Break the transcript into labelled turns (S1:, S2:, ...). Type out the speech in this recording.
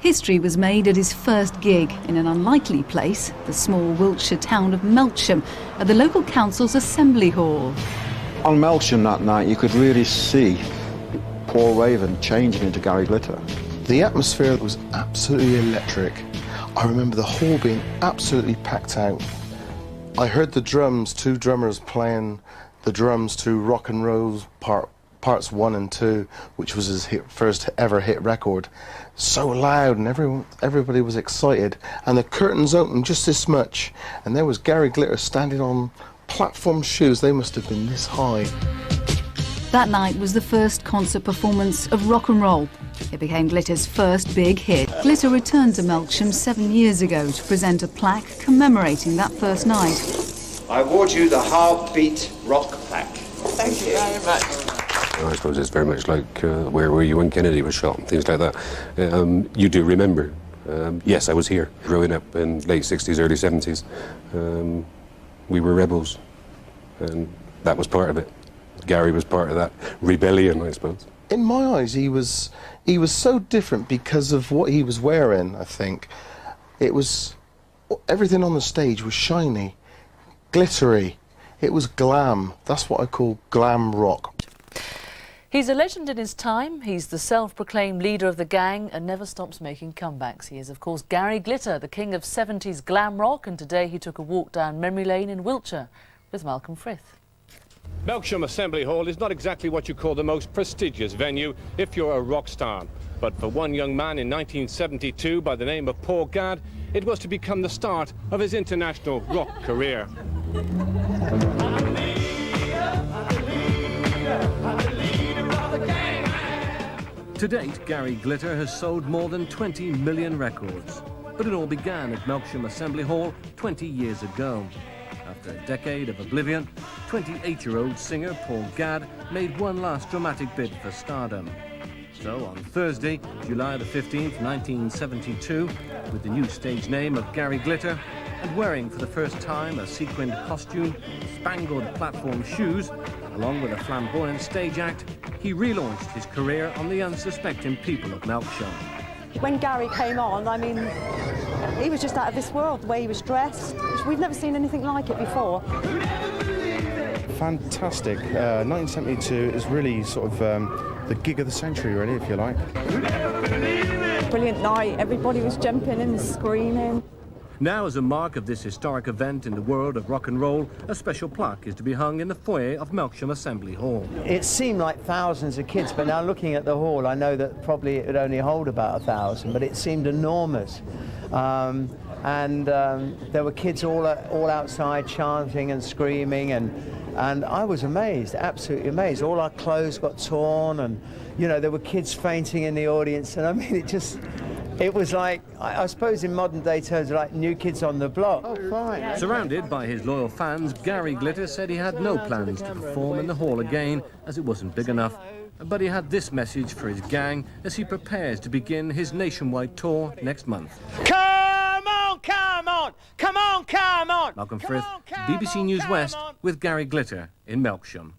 S1: History was made at his first gig in an unlikely place, the small Wiltshire town of Melksham, at the local council's assembly hall.
S2: On Melksham that night, you could really see Paul Raven changing into Gary Glitter.
S3: The atmosphere was absolutely electric. I remember the hall being absolutely packed out. I heard the drums, two drummers playing the drums to Rock and Roll Parts 1 and 2, which was his first ever hit record. So loud, and everybody was excited. And the curtains opened just this much, and there was Gary Glitter standing on platform shoes. They must have been this high.
S1: That night was the first concert performance of Rock and Roll. It became Glitter's first big hit. Glitter returned to Melksham 7 years ago to present a plaque commemorating that first night.
S4: I award you the Heartbeat Rock plaque.
S5: Thank you very much.
S6: I suppose it's very much like where were you when Kennedy was shot and things like that. You do remember. Yes, I was here growing up in late 60s, early 70s. We were rebels, and that was part of it. Gary was part of that rebellion, I suppose.
S3: In my eyes, he was so different because of what he was wearing, I think. It was, everything on the stage was shiny, glittery. It was glam. That's what I call glam rock.
S7: He's a legend in his time. He's the self-proclaimed leader of the gang and never stops making comebacks. He is, of course, Gary Glitter, the king of 70s glam rock, and today he took a walk down memory lane in Wiltshire with Malcolm Frith.
S8: Melksham Assembly Hall is not exactly what you call the most prestigious venue if you're a rock star. But for one young man in 1972 by the name of Paul Gadd, it was to become the start of his international rock career.
S9: To date, Gary Glitter has sold more than 20 million records. But it all began at Melksham Assembly Hall 20 years ago. After a decade of oblivion, 28-year-old singer Paul Gadd made one last dramatic bid for stardom. So on Thursday, July the 15th, 1972, with the new stage name of Gary Glitter, and wearing for the first time a sequined costume, spangled platform shoes, along with a flamboyant stage act, he relaunched his career on the unsuspecting people of Melksham.
S5: When Gary came on, I mean, he was just out of this world, the way he was dressed. We've never seen anything like it before.
S3: Fantastic. 1972 is really sort of the gig of the century, really, if you like.
S5: Brilliant night. Everybody was jumping and screaming.
S9: Now, as a mark of this historic event in the world of rock and roll, a special plaque is to be hung in the foyer of Melksham Assembly Hall.
S10: It seemed like thousands of kids, but now looking at the hall, I know that probably it would only hold about 1,000, but it seemed enormous. There were kids all outside chanting and screaming, and I was amazed, absolutely amazed. All our clothes got torn, and you know, there were kids fainting in the audience, and I mean, it was like, I suppose in modern day terms, like New Kids on the Block. Oh, fine.
S9: Surrounded by his loyal fans, Gary Glitter said he had no plans to perform in the hall again, as it wasn't big enough. But he had this message for his gang as he prepares to begin his nationwide tour next month.
S10: Come on, come on, come on, come on!
S9: Malcolm Frith, BBC News West, with Gary Glitter in Melksham.